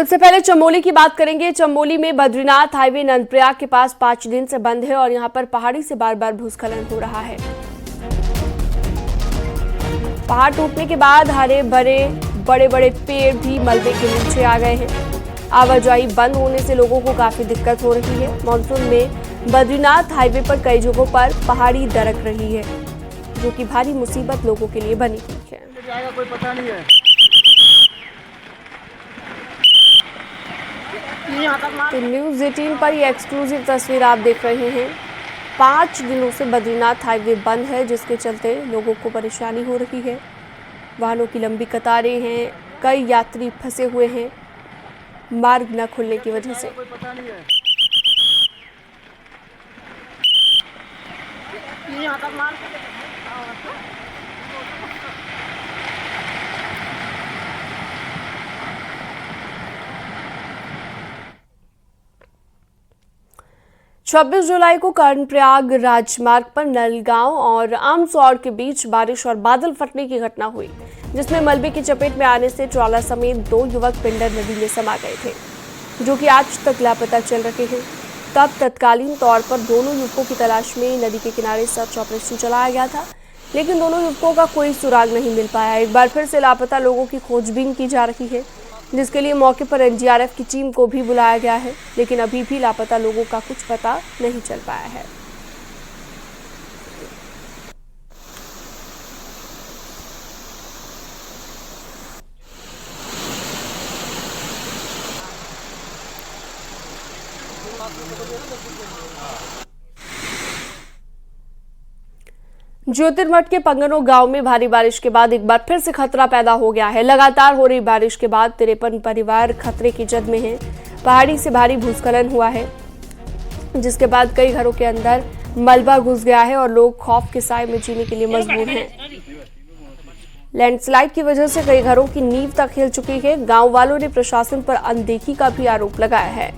सबसे पहले चमोली की बात करेंगे। चमोली में बद्रीनाथ हाईवे नंदप्रयाग के पास 5 दिन से बंद है और यहां पर पहाड़ी से बार बार भूस्खलन हो रहा है। पहाड़ टूटने के बाद हरे भरे बड़े बड़े पेड़ भी मलबे के नीचे आ गए हैं। आवाजाही बंद होने से लोगों को काफी दिक्कत हो रही है। मानसून में बद्रीनाथ हाईवे पर कई जगहों पर पहाड़ी दरक रही है, जो कि भारी मुसीबत लोगों के लिए बनी हुई है। कोई पता नहीं है। तो न्यूज़ 18 पर ये एक्सक्लूसिव तस्वीर आप देख रहे हैं। 5 दिनों से बद्रीनाथ हाईवे बंद है, जिसके चलते लोगों को परेशानी हो रही है। वाहनों की लंबी कतारें हैं, कई यात्री फंसे हुए हैं मार्ग न खुलने की वजह से। 26 जुलाई को कर्णप्रयाग राजमार्ग पर नलगांव और आमसौर के बीच बारिश और बादल फटने की घटना हुई, जिसमें मलबे की चपेट में आने से ट्रॉला समेत 2 युवक पिंडर नदी में समा गए थे, जो कि आज तक लापता चल रहे हैं। तब तत्कालीन तौर पर दोनों युवकों की तलाश में नदी के किनारे सर्च ऑपरेशन चलाया गया था, लेकिन दोनों युवकों का कोई सुराग नहीं मिल पाया। एक बार फिर से लापता लोगों की खोजबीन की जा रही है, जिसके लिए मौके पर एनडीआरएफ की टीम को भी बुलाया गया है, लेकिन अभी भी लापता लोगों का कुछ पता नहीं चल पाया है। ज्योतिर्मठ के पंगनो गांव में भारी बारिश के बाद एक बार फिर से खतरा पैदा हो गया है। लगातार हो रही बारिश के बाद 53 परिवार खतरे की जद में हैं। पहाड़ी से भारी भूस्खलन हुआ है, जिसके बाद कई घरों के अंदर मलबा घुस गया है और लोग खौफ के साए में जीने के लिए मजबूर हैं। लैंडस्लाइड की वजह से कई घरों की नींव तक हिल चुकी है। गाँव वालों ने प्रशासन पर अनदेखी का भी आरोप लगाया है।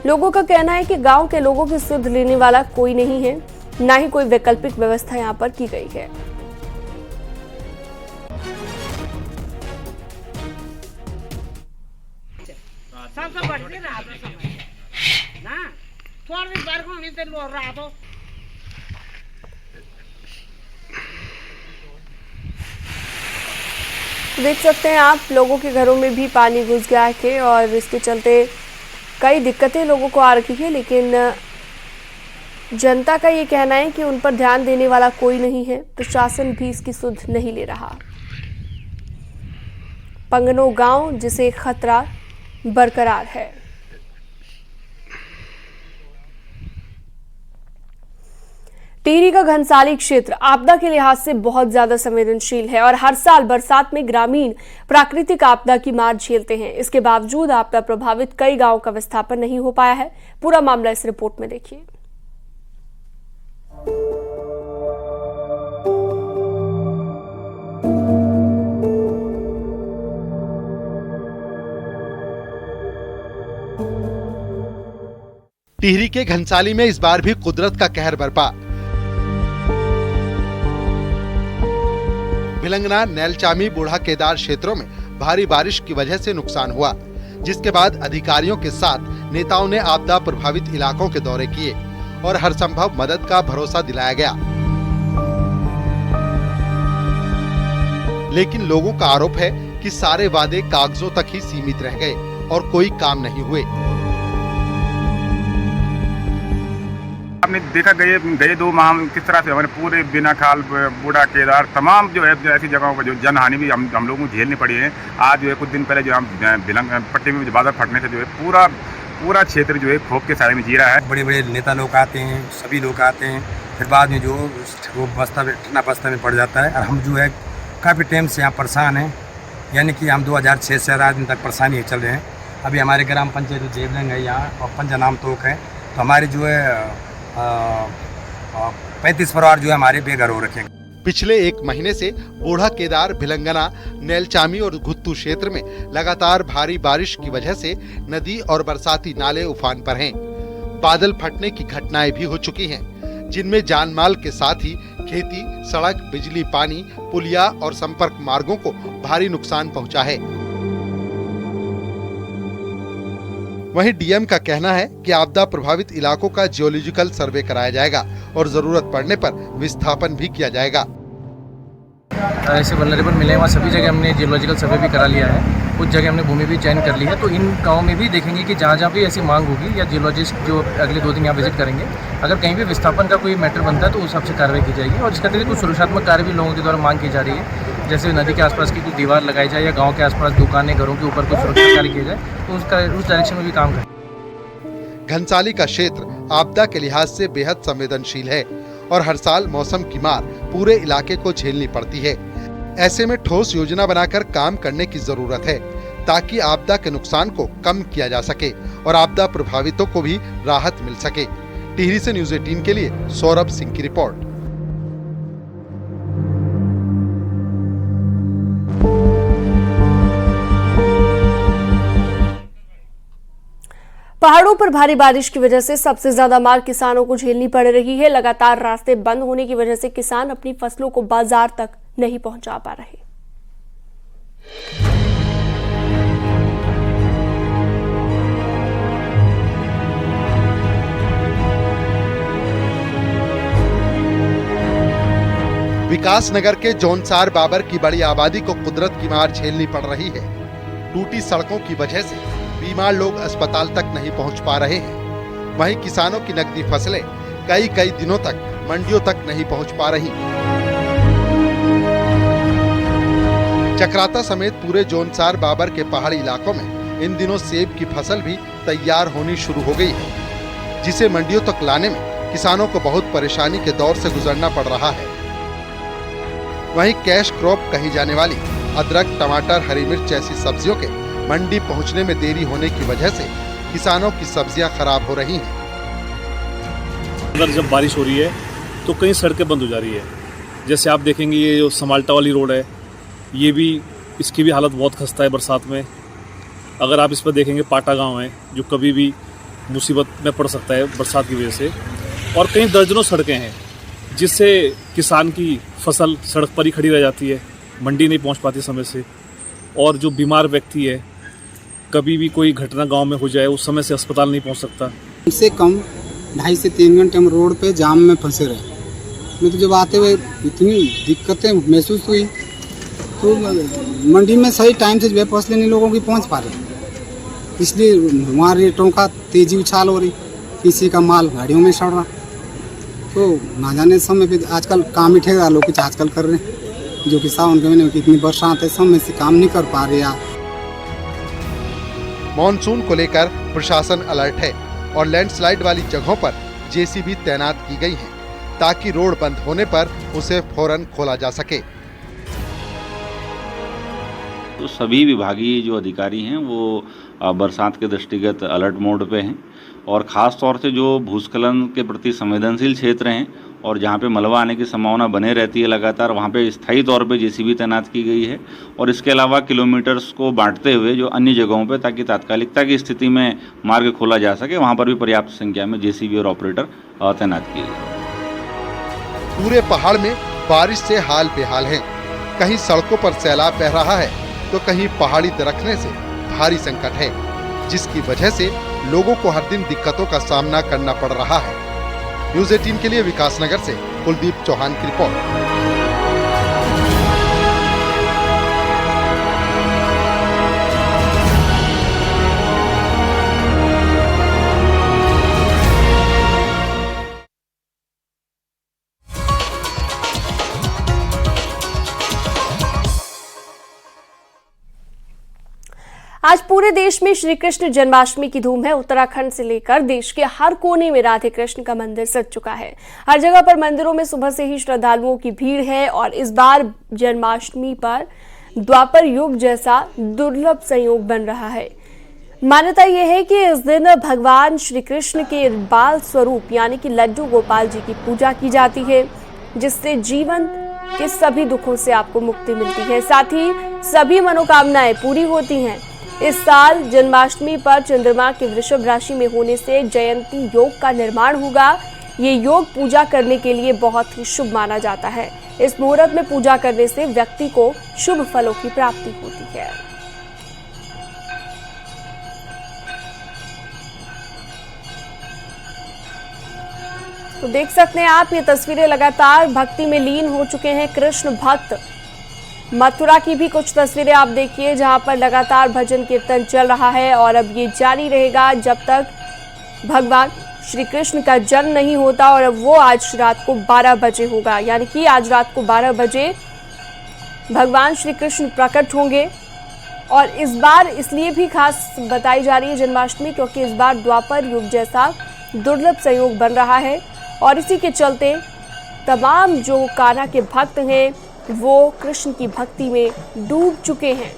लोगों का कहना है कि गाँव के लोगों की सुध लेने वाला कोई नहीं है, ना ही कोई वैकल्पिक व्यवस्था यहां पर की गई है। देख सकते हैं आप, लोगों के घरों में भी पानी घुस गया है और इसके चलते कई दिक्कतें लोगों को आ रही है, लेकिन जनता का ये कहना है कि उन पर ध्यान देने वाला कोई नहीं है। प्रशासन भी इसकी सुध नहीं ले रहा। पंगनो गांव जिसे खतरा बरकरार है। टिहरी का घनसाली क्षेत्र आपदा के लिहाज से बहुत ज्यादा संवेदनशील है और हर साल बरसात में ग्रामीण प्राकृतिक आपदा की मार झेलते हैं। इसके बावजूद आपदा प्रभावित कई गांवों का विस्थापन नहीं हो पाया है। पूरा मामला इस रिपोर्ट में देखिए। टिहरी के घनसाली में इस बार भी कुदरत का कहर बरपा। भिलंगना, नैलचामी, बूढ़ा केदार क्षेत्रों में भारी बारिश की वजह से नुकसान हुआ, जिसके बाद अधिकारियों के साथ नेताओं ने आपदा प्रभावित इलाकों के दौरे किए और हर संभव मदद का भरोसा दिलाया गया। लेकिन लोगों का आरोप है कि सारे वादे कागजों तक ही सीमित रह गए और कोई काम नहीं हुए। आपने देखा गए 2 माह किस तरह से हमारे पूरे बिना खाल, बूढ़ा केदार, तमाम जो है ऐसी जगहों पर जो जनहानि भी हम लोगों को झेलनी पड़ी है। आज जो है कुछ दिन पहले जो हम भिलंग पट्टी में बादल फटने से जो है पूरा क्षेत्र जो है खौफ के साए में जी रहा है। बड़े बड़े नेता लोग आते हैं, सभी लोग आते हैं, फिर बाद में जो वो ठंडा बस्ता में पड़ जाता है। और हम जो है काफ़ी टाइम से यहाँ परेशान हैं, यानी कि हम 2006 से 7 दिन तक परेशानी चल रहे हैं। अभी हमारे ग्राम पंचायत जेबलंग है यहाँ और पंजा नाम तोक है, तो हमारे जो है 35 परिवार जो है हमारे बेघर हो रखे हैं। पिछले 1 महीने से बूढ़ा केदार, भिलंगना, नैलचामी और घुत्तू क्षेत्र में लगातार भारी बारिश की वजह से नदी और बरसाती नाले उफान पर हैं। बादल फटने की घटनाएं भी हो चुकी हैं, जिनमें जान माल के साथ ही खेती, सड़क, बिजली, पानी, पुलिया और संपर्क मार्गों को भारी नुकसान पहुंचा है। वहीं डीएम का कहना है कि आपदा प्रभावित इलाकों का जियोलॉजिकल सर्वे कराया जाएगा और जरूरत पड़ने पर विस्थापन भी किया जाएगा। ऐसे वल्नरेबल मिले हैं वहाँ सभी जगह हमने जियोलॉजिकल सर्वे भी करा लिया है, कुछ जगह हमने भूमि भी चयन कर ली है। तो इन गाँव में भी देखेंगे कि जहाँ जहाँ भी ऐसी मांग होगी या जियोलॉजिस्ट जो अगले 2 दिन यहाँ विजिट करेंगे, अगर कहीं भी विस्थापन का कोई मैटर बनता है तो उस हिसाब से कार्रवाई की जाएगी। और इसके अतिरिक्त कुछ सुरक्षात्मक कार्य भी लोगों के द्वारा मांग की जा रही है, जैसे नदी के आसपास की कुछ दीवार लगाई जाए या गाँव के आसपास दुकानें, घरों के ऊपर कुछ सुरक्षा कार्य किया जाए, तो उस डायरेक्शन में भी काम करें। घनसाली का क्षेत्र आपदा के लिहाज से बेहद संवेदनशील है और हर साल मौसम की मार पूरे इलाके को झेलनी पड़ती है। ऐसे में ठोस योजना बनाकर काम करने की जरूरत है ताकि आपदा के नुकसान को कम किया जा सके और आपदा प्रभावितों को भी राहत मिल सके। टिहरी से न्यूज़ 18 के लिए सौरभ सिंह की रिपोर्ट। पहाड़ों पर भारी बारिश की वजह से सबसे ज्यादा मार किसानों को झेलनी पड़ रही है। लगातार रास्ते बंद होने की वजह से किसान अपनी फसलों को बाजार तक नहीं पहुंचा पा रहे। विकासनगर के जौनसार बाबर की बड़ी आबादी को कुदरत की मार झेलनी पड़ रही है। टूटी सड़कों की वजह से बीमार लोग अस्पताल तक नहीं पहुंच पा रहे हैं। वहीं किसानों की नकदी फसलें कई दिनों तक मंडियों तक नहीं पहुंच पा रही। चक्राता समेत पूरे जौनसार बाबर के पहाड़ी इलाकों में इन दिनों सेब की फसल भी तैयार होनी शुरू हो गई है, जिसे मंडियों तक लाने में किसानों को बहुत परेशानी के दौर से गुजरना पड़ रहा है। वहीं कैश क्रॉप कही जाने वाली अदरक, टमाटर, हरी मिर्च जैसी सब्जियों के मंडी पहुंचने में देरी होने की वजह से किसानों की सब्जियां खराब हो रही हैं। अगर जब बारिश हो रही है तो कई सड़कें बंद हो जा रही है। जैसे आप देखेंगे ये जो समाल्टा वाली रोड है, ये भी इसकी भी हालत बहुत खस्ता है बरसात में। अगर आप इस पर देखेंगे पाटा गांव है जो कभी भी मुसीबत में पड़ सकता है बरसात की वजह से। और कई दर्जनों सड़कें हैं जिससे किसान की फसल सड़क पर ही खड़ी रह जाती है, मंडी नहीं पहुंच पाती समय से। और जो बीमार व्यक्ति है, कभी भी कोई घटना गांव में हो जाए उस समय से अस्पताल नहीं पहुंच सकता। कम से कम 2.5 से 3 घंटे हम रोड पे जाम में फंसे रहे। मैं तो जब आते हुए इतनी दिक्कतें महसूस हुई, तो मंडी में सही टाइम से जो है फसलें नहीं लोगों की पहुंच पा रही, इसलिए वहाँ रेटों का तेजी उछाल हो रही, किसी का माल गाड़ियों में सड़ रहा। तो ना जाने समय पे आजकल काम ही ठेकेदार लोग कुछ आजकल कर रहे हैं, जो कि सावन के महीने में कितनी बरसात है, समय से काम नहीं कर पा रहे यार। मॉनसून को लेकर प्रशासन अलर्ट है और लैंडस्लाइड वाली जगहों पर जेसीबी तैनात की गई है ताकि रोड बंद होने पर उसे फौरन खोला जा सके। तो सभी विभागीय जो अधिकारी हैं वो बरसात के दृष्टिगत अलर्ट मोड पे हैं और ख़ास तौर से जो भूस्खलन के प्रति संवेदनशील क्षेत्र हैं और जहाँ पे मलबा आने की संभावना बने रहती है लगातार, वहाँ पे स्थायी तौर पे जेसीबी तैनात की गई है। और इसके अलावा किलोमीटर्स को बांटते हुए जो अन्य जगहों पे, ताकि तात्कालिकता की स्थिति में मार्ग खोला जा सके, वहाँ पर भी पर्याप्त संख्या में जेसीबी और ऑपरेटर तैनात किए गए। पूरे पहाड़ में बारिश से हाल बेहाल है। कहीं सड़कों पर सैलाब बह रहा है तो कहीं पहाड़ी दरकने से भारी संकट है, जिसकी वजह से लोगों को हर दिन दिक्कतों का सामना करना पड़ रहा है। न्यूज़ 18 के लिए विकासनगर से कुलदीप चौहान की रिपोर्ट। आज पूरे देश में श्री कृष्ण जन्माष्टमी की धूम है। उत्तराखंड से लेकर देश के हर कोने में राधे कृष्ण का मंदिर सज चुका है। हर जगह पर मंदिरों में सुबह से ही श्रद्धालुओं की भीड़ है और इस बार जन्माष्टमी पर द्वापर युग जैसा दुर्लभ संयोग बन रहा है। मान्यता यह है कि इस दिन भगवान श्री कृष्ण के बाल स्वरूप यानी कि लड्डू गोपाल जी की पूजा की जाती है, जिससे जीवन के सभी दुखों से आपको मुक्ति मिलती है, साथ ही सभी मनोकामनाएं पूरी होती हैं। इस साल जन्माष्टमी पर चंद्रमा के वृषभ राशि में होने से जयंती योग का निर्माण होगा। ये योग पूजा करने के लिए बहुत ही शुभ माना जाता है। इस मुहूर्त में पूजा करने से व्यक्ति को शुभ फलों की प्राप्ति होती है। तो देख सकते हैं आप, ये तस्वीरें लगातार भक्ति में लीन हो चुके हैं कृष्ण भक्त। मथुरा की भी कुछ तस्वीरें आप देखिए, जहां पर लगातार भजन कीर्तन चल रहा है और अब ये जारी रहेगा जब तक भगवान श्री कृष्ण का जन्म नहीं होता। और अब वो आज रात को 12 बजे होगा, यानी कि आज रात को 12 बजे भगवान श्री कृष्ण प्रकट होंगे। और इस बार इसलिए भी खास बताई जा रही है जन्माष्टमी, क्योंकि इस बार द्वापर युग जैसा दुर्लभ संयोग बन रहा है और इसी के चलते तमाम जो कान्हा के भक्त हैं वो कृष्ण की भक्ति में डूब चुके हैं।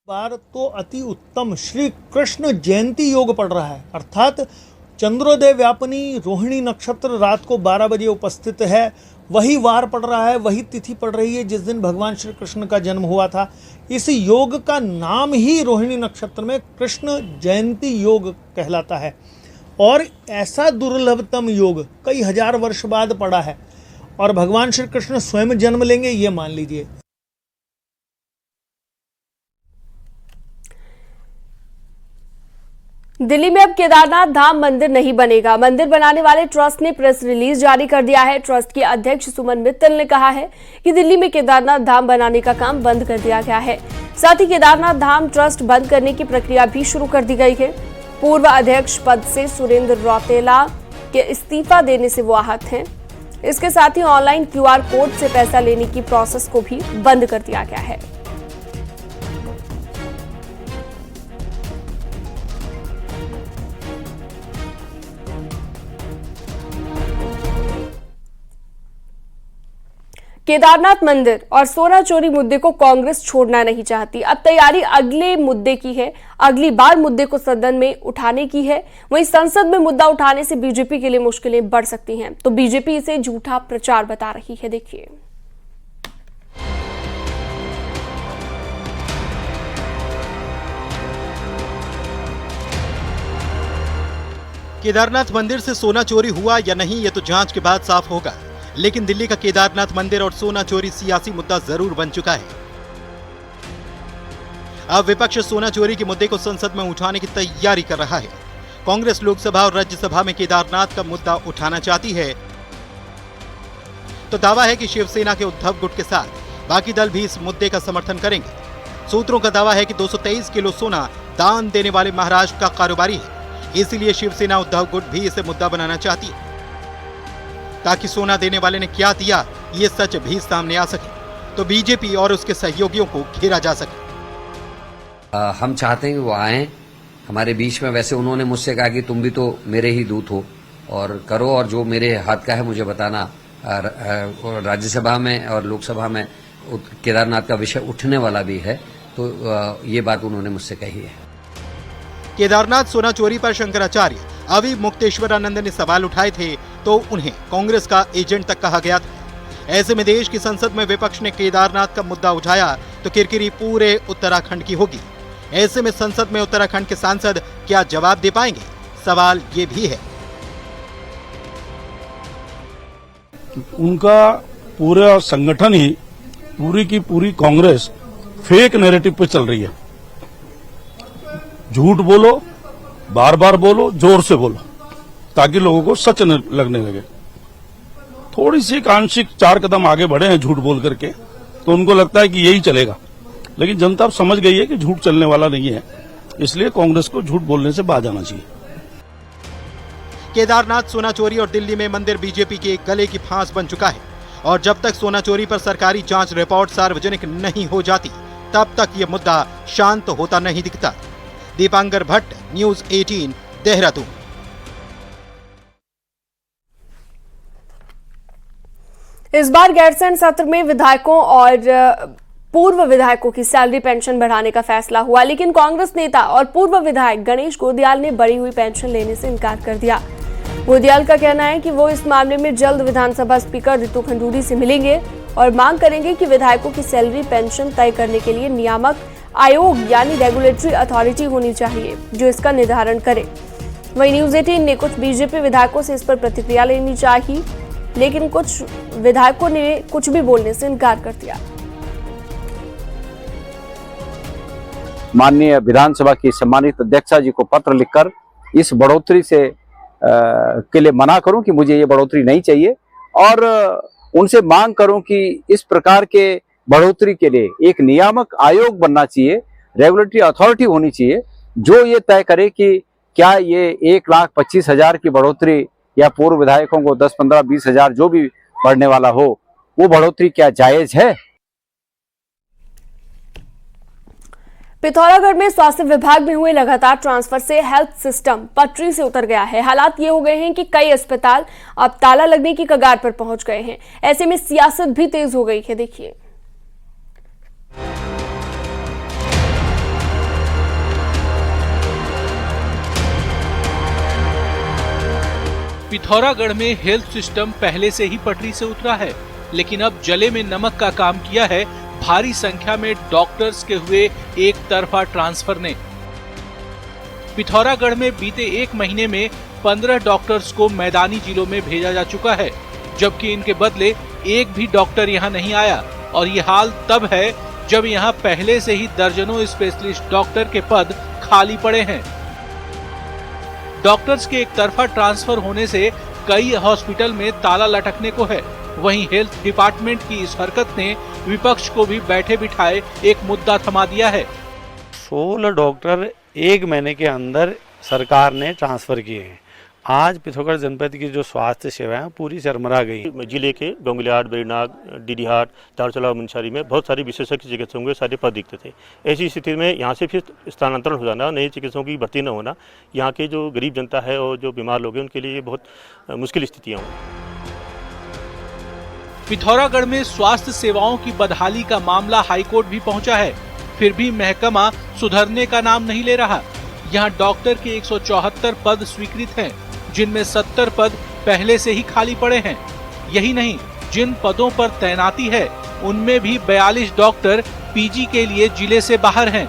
बार तो अति उत्तम श्री कृष्ण जयंती योग पड़ रहा है, अर्थात चंद्रोदय व्यापनी रोहिणी नक्षत्र रात को 12 बजे उपस्थित है। वही वार पड़ रहा है, वही तिथि पड़ रही है जिस दिन भगवान श्री कृष्ण का जन्म हुआ था। इस योग का नाम ही रोहिणी नक्षत्र में कृष्ण जयंती योग कहलाता है और ऐसा दुर्लभतम योग कई हजार वर्ष बाद पड़ा है और भगवान श्री कृष्ण स्वयं जन्म लेंगे, ये मान लीजिए। दिल्ली में अब केदारनाथ धाम मंदिर नहीं बनेगा। मंदिर बनाने वाले ट्रस्ट ने प्रेस रिलीज जारी कर दिया है। ट्रस्ट के अध्यक्ष सुमन मित्तल ने कहा है कि दिल्ली में केदारनाथ धाम बनाने का काम बंद कर दिया गया है। साथ ही केदारनाथ धाम ट्रस्ट बंद करने की प्रक्रिया भी शुरू कर दी गई है। पूर्व अध्यक्ष पद से सुरेंद्र रौतेला के इस्तीफा देने से वो आहत हैं। इसके साथ ही ऑनलाइन QR कोड से पैसा लेने की प्रोसेस को भी बंद कर दिया गया है। केदारनाथ मंदिर और सोना चोरी मुद्दे को कांग्रेस छोड़ना नहीं चाहती। अब तैयारी अगले मुद्दे की है, अगली बार मुद्दे को सदन में उठाने की है। वहीं संसद में मुद्दा उठाने से बीजेपी के लिए मुश्किलें बढ़ सकती हैं, तो बीजेपी इसे झूठा प्रचार बता रही है। देखिए, केदारनाथ मंदिर से सोना चोरी हुआ या नहीं, ये तो जांच के बाद साफ होगा, लेकिन दिल्ली का केदारनाथ मंदिर और सोना चोरी सियासी मुद्दा जरूर बन चुका है। अब विपक्ष सोना चोरी के मुद्दे को संसद में उठाने की तैयारी कर रहा है। कांग्रेस लोकसभा और राज्यसभा में केदारनाथ का मुद्दा उठाना चाहती है, तो दावा है कि शिवसेना के उद्धव गुट के साथ बाकी दल भी इस मुद्दे का समर्थन करेंगे। सूत्रों का दावा है कि 223 किलो सोना दान देने वाले महाराष्ट्र का कारोबारी है, इसलिए शिवसेना उद्धव गुट भी इसे मुद्दा बनाना चाहती है, ताकि सोना देने वाले ने क्या दिया ये सच भी सामने आ सके, तो बीजेपी और उसके सहयोगियों को घेरा जा सके। हम चाहते हैं कि वो आए हमारे बीच में। वैसे उन्होंने मुझसे कहा कि तुम भी तो मेरे ही दूत हो और करो, और जो मेरे हाथ का है मुझे बताना। राज्यसभा में और लोकसभा में केदारनाथ का विषय उठने वाला भी है, तो ये बात उन्होंने मुझसे कही है। केदारनाथ सोना चोरी पर शंकराचार्य अभी मुक्तेश्वरानंद ने सवाल उठाए थे, तो उन्हें कांग्रेस का एजेंट तक कहा गया था। ऐसे में देश की संसद में विपक्ष ने केदारनाथ का मुद्दा उठाया तो किरकिरी पूरे उत्तराखंड की होगी। ऐसे में संसद में उत्तराखंड के सांसद क्या जवाब दे पाएंगे, सवाल ये भी है। उनका पूरा संगठन ही, पूरी की पूरी कांग्रेस फेक नैरेटिव पे चल रही है। झूठ बोलो, बार बार बोलो, जोर से बोलो, ताकि लोगों को सच लगने लगे। थोड़ी सी आंशिक 4 कदम आगे बढ़े हैं झूठ बोल करके, तो उनको लगता है कि यही चलेगा, लेकिन जनता अब समझ गई है कि झूठ चलने वाला नहीं है, इसलिए कांग्रेस को झूठ बोलने से बाज आना चाहिए। केदारनाथ सोना चोरी और दिल्ली में मंदिर बीजेपी के गले की फांस बन चुका है, और जब तक सोना चोरी पर सरकारी जांच रिपोर्ट सार्वजनिक नहीं हो जाती, तब तक ये मुद्दा शांत होता नहीं दिखता। दीपांकर भट्ट, न्यूज 18, देहरादून। इस बार गैरसैंण सत्र में विधायकों और पूर्व विधायकों की सैलरी पेंशन बढ़ाने का फैसला हुआ, लेकिन कांग्रेस नेता और पूर्व विधायक गणेश गोदियाल ने बढ़ी हुई पेंशन लेने से इनकार कर दिया। गोदियाल का कहना है कि वो इस मामले में जल्द विधानसभा स्पीकर रितु खंडूरी से मिलेंगे और मांग करेंगे कि विधायकों की सैलरी पेंशन तय करने के लिए नियामक आयोग यानी रेगुलेटरी अथॉरिटी होनी चाहिए जो इसका निर्धारण करे। वहीं न्यूज 18 ने कुछ बीजेपी विधायकों से इस पर प्रतिक्रिया लेनी चाहिए, लेकिन कुछ विधायकों ने कुछ भी बोलने से इनकार कर दिया। माननीय विधानसभा की सम्मानित अध्यक्षा जी को पत्र लिखकर इस बढ़ोतरी से के लिए मना करूं कि मुझे ये बढ़ोतरी नहीं चाहिए, और उनसे मांग करूं कि इस प्रकार के बढ़ोतरी के लिए एक नियामक आयोग बनना चाहिए, रेगुलेटरी अथॉरिटी होनी चाहिए जो ये तय करे कि क्या ये 1,25,000 की बढ़ोतरी या पूर्व विधायकों को 10, 15, 20,000 जो भी बढ़ने वाला हो, वो बढ़ोतरी क्या जायज है। पिथौरागढ़ में स्वास्थ्य विभाग में हुए लगातार ट्रांसफर से हेल्थ सिस्टम पटरी से उतर गया है। हालात ये हो गए हैं कि कई अस्पताल अब ताला लगने की कगार पर पहुंच गए हैं। ऐसे में सियासत भी तेज हो गई है। देखिए, पिथौरागढ़ में हेल्थ सिस्टम पहले से ही पटरी से उतरा है, लेकिन अब जले में नमक का काम किया है भारी संख्या में डॉक्टर्स के हुए एक तरफा ट्रांसफर ने। पिथौरागढ़ में बीते 1 महीने में 15 डॉक्टर्स को मैदानी जिलों में भेजा जा चुका है, जबकि इनके बदले एक भी डॉक्टर यहां नहीं आया। और ये हाल तब है जब यहां पहले से ही दर्जनों स्पेशलिस्ट डॉक्टर के पद खाली पड़े हैं। डॉक्टर्स के एक तरफा ट्रांसफर होने से कई हॉस्पिटल में ताला लटकने को है। वहीं हेल्थ डिपार्टमेंट की इस हरकत ने विपक्ष को भी बैठे बिठाए एक मुद्दा थमा दिया है। 16 डॉक्टर 1 महीने के अंदर सरकार ने ट्रांसफर किए हैं। आज पिथौरागढ़ जनपद की जो स्वास्थ्य सेवाएं पूरी चरमरा गई। जिले के डोंगलियाट, बेरीनाग, डीडीहाट, दारचूला, मुंशारी में बहुत सारी विशेषज्ञ चिकित्सकों के सारे पद दिखते थे। ऐसी स्थिति में यहाँ से फिर स्थानांतरण हो जाना, नए चिकित्सकों की भर्ती न होना, यहाँ के जो गरीब जनता है और जो बीमार लोग हैं उनके लिए बहुत मुश्किल स्थितियाँ हुई। पिथौरागढ़ में स्वास्थ्य सेवाओं की बदहाली का मामला हाईकोर्ट भी पहुंचा है, फिर भी महकमा सुधरने का नाम नहीं ले रहा। यहां डॉक्टर के 174 पद स्वीकृत हैं, जिनमें 70 पद पहले से ही खाली पड़े हैं। यही नहीं, जिन पदों पर तैनाती है उनमें भी 42 डॉक्टर पीजी के लिए जिले से बाहर हैं।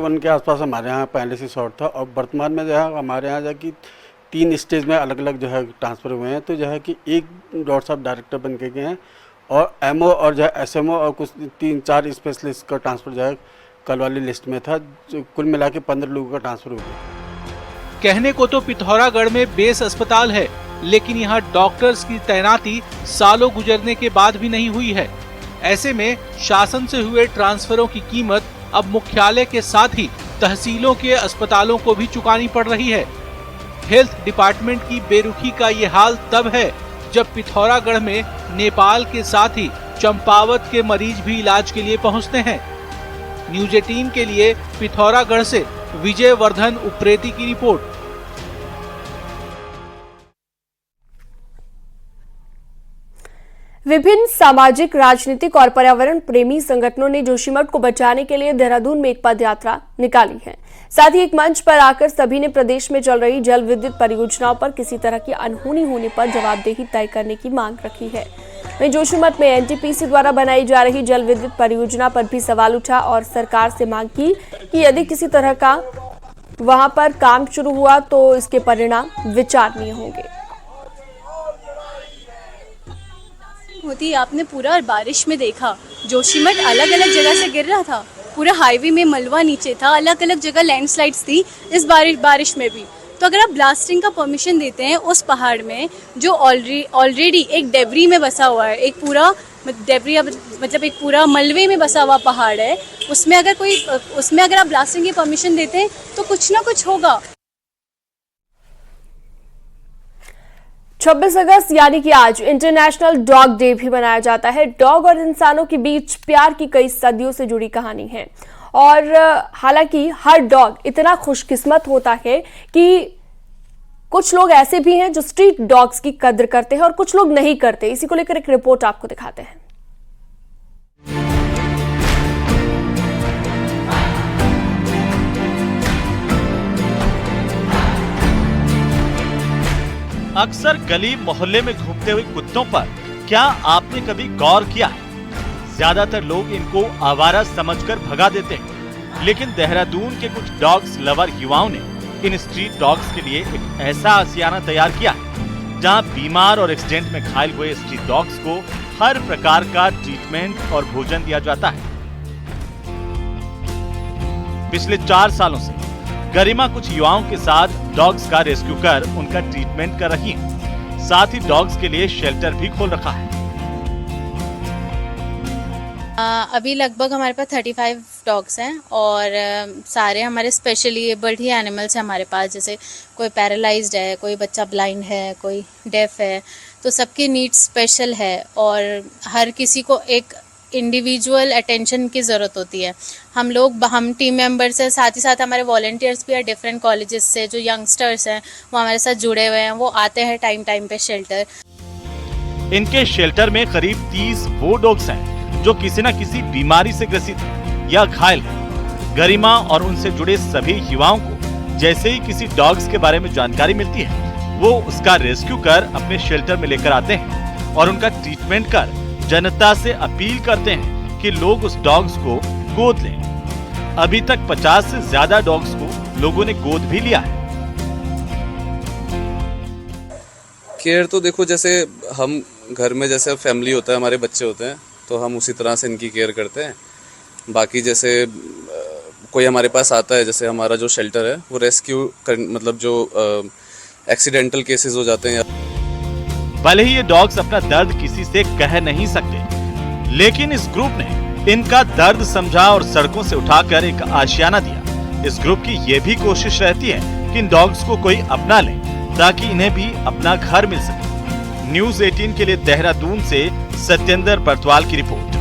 उनके आसपास हमारे यहाँ पहले से शॉर्ट था और वर्तमान में जो है हमारे यहाँ जाकि 3 स्टेज में अलग अलग जो है ट्रांसफर हुए हैं। तो जो है कि एक डॉक्टर साहब डायरेक्टर बन के गए हैं और एमओ और जो है एसएमओ और कुछ 3-4 स्पेशलिस्ट का ट्रांसफर जो है कल वाली लिस्ट में था। जो कुल मिला के 15 लोगों का ट्रांसफर हो गया। कहने को तो पिथौरागढ़ में बेस अस्पताल है, लेकिन यहाँ डॉक्टर्स की तैनाती सालों गुजरने के बाद भी नहीं हुई है। ऐसे में शासन से हुए ट्रांसफरों की कीमत अब मुख्यालय के साथ ही तहसीलों के अस्पतालों को भी चुकानी पड़ रही है। हेल्थ डिपार्टमेंट की बेरुखी का ये हाल तब है जब पिथौरागढ़ में नेपाल के साथ ही चंपावत के मरीज भी इलाज के लिए पहुंचते हैं। न्यूज 18 के लिए पिथौरागढ़ से विजय वर्धन उप्रेती की रिपोर्ट। विभिन्न सामाजिक, राजनीतिक और पर्यावरण प्रेमी संगठनों ने जोशीमठ को बचाने के लिए देहरादून में एक पद यात्रा निकाली है। साथ ही एक मंच पर आकर सभी ने प्रदेश में चल रही जल विद्युत परियोजनाओं पर किसी तरह की अनहोनी होने पर जवाबदेही तय करने की मांग रखी है। वहीं जोशीमठ में एनटीपीसी द्वारा बनाई जा रही जल विद्युत परियोजना पर भी सवाल उठा और सरकार से मांग की कि यदि किसी तरह का वहां पर काम शुरू हुआ तो इसके परिणाम विचारणीय होंगे। होती आपने पूरा बारिश में देखा, जोशीमठ अलग अलग जगह से गिर रहा था, पूरा हाईवे में मलबा नीचे था, अलग अलग जगह लैंडस्लाइड्स थी इस बारिश में भी। तो अगर आप ब्लास्टिंग का परमिशन देते हैं उस पहाड़ में जो ऑलरेडी एक डेब्री में बसा हुआ है, एक पूरा डेब्री मतलब एक पूरा मलबे में बसा हुआ पहाड़ है, उसमें अगर आप ब्लास्टिंग की परमिशन देते हैं तो कुछ ना कुछ होगा। 26 अगस्त यानी कि आज इंटरनेशनल डॉग डे भी मनाया जाता है। डॉग और इंसानों के बीच प्यार की कई सदियों से जुड़ी कहानी है और हालांकि हर डॉग इतना खुशकिस्मत होता है कि कुछ लोग ऐसे भी हैं जो स्ट्रीट डॉग्स की कद्र करते हैं और कुछ लोग नहीं करते। इसी को लेकर एक रिपोर्ट आपको दिखाते हैं। अक्सर गली मोहल्ले में घूमते हुए कुत्तों पर क्या आपने कभी गौर किया? ज्यादातर लोग इनको आवारा समझकर भगा देते हैं, लेकिन देहरादून के कुछ डॉग्स लवर युवाओं ने इन स्ट्रीट डॉग्स के लिए एक ऐसा आशियाना तैयार किया है जहां बीमार और एक्सीडेंट में घायल हुए स्ट्रीट डॉग्स को हर प्रकार का ट्रीटमेंट और भोजन दिया जाता है। पिछले 4 सालों से गरिमा कुछ युवाओं के साथ डॉग्स का रेस्क्यू कर उनका ट्रीटमेंट कर रही है। साथ ही डॉग्स के लिए शेल्टर भी खोल रखा है। अभी लगभग हमारे पास 35 डॉग्स हैं और सारे हमारे स्पेशली एबल्ड ही एनिमल्स हैं हमारे पास। जैसे कोई पैरालाइज्ड है, कोई बच्चा ब्लाइंड है, कोई डेफ है, तो सबकी नीड्स स्पेशल है और हर किसी को एक इंडिविजुअल अटेंशन की ज़रूरत होती है। हम टीम मेंबर्स हैं, साथ ही साथ हमारे वॉलंटियर्स भी हैं डिफरेंट कॉलेजेस से। जो यंगस्टर्स हैं वो हमारे साथ जुड़े हुए हैं, वो आते हैं टाइम पे शेल्टर। इनके शेल्टर में करीब 30 वो डॉग्स हैं जो किसी न किसी बीमारी से ग्रसित है या घायल है। गरिमा और उनसे जुड़े सभी युवाओं को जैसे ही किसी डॉग्स के बारे में जानकारी मिलती है वो उसका रेस्क्यू कर अपने शेल्टर में लेकर आते हैं और उनका ट्रीटमेंट कर जनता से अपील करते हैं कि लोग उस डॉग्स को गोद लें। अभी तक 50 से ज्यादा डॉग्स को लोगों ने गोद भी लिया है। केयर तो देखो, जैसे हम घर में जैसे फैमिली होता है, हमारे बच्चे होते हैं, तो हम उसी तरह से इनकी केयर करते हैं। बाकी जैसे कोई हमारे पास आता है, जैसे हमारा जो शेल्टर है वो रेस्क्यू मतलब जो एक्सीडेंटल केसेस हो जाते हैं। भले ही ये डॉग्स अपना दर्द किसी से कह नहीं सकते, लेकिन इस ग्रुप ने इनका दर्द समझा और सड़कों से उठाकर एक आशियाना दिया। इस ग्रुप की ये भी कोशिश रहती है कि इन डॉग्स को कोई अपना ले ताकि इन्हें भी अपना घर मिल सके। न्यूज़ 18 के लिए देहरादून से सत्येंद्र बर्तवाल की रिपोर्ट।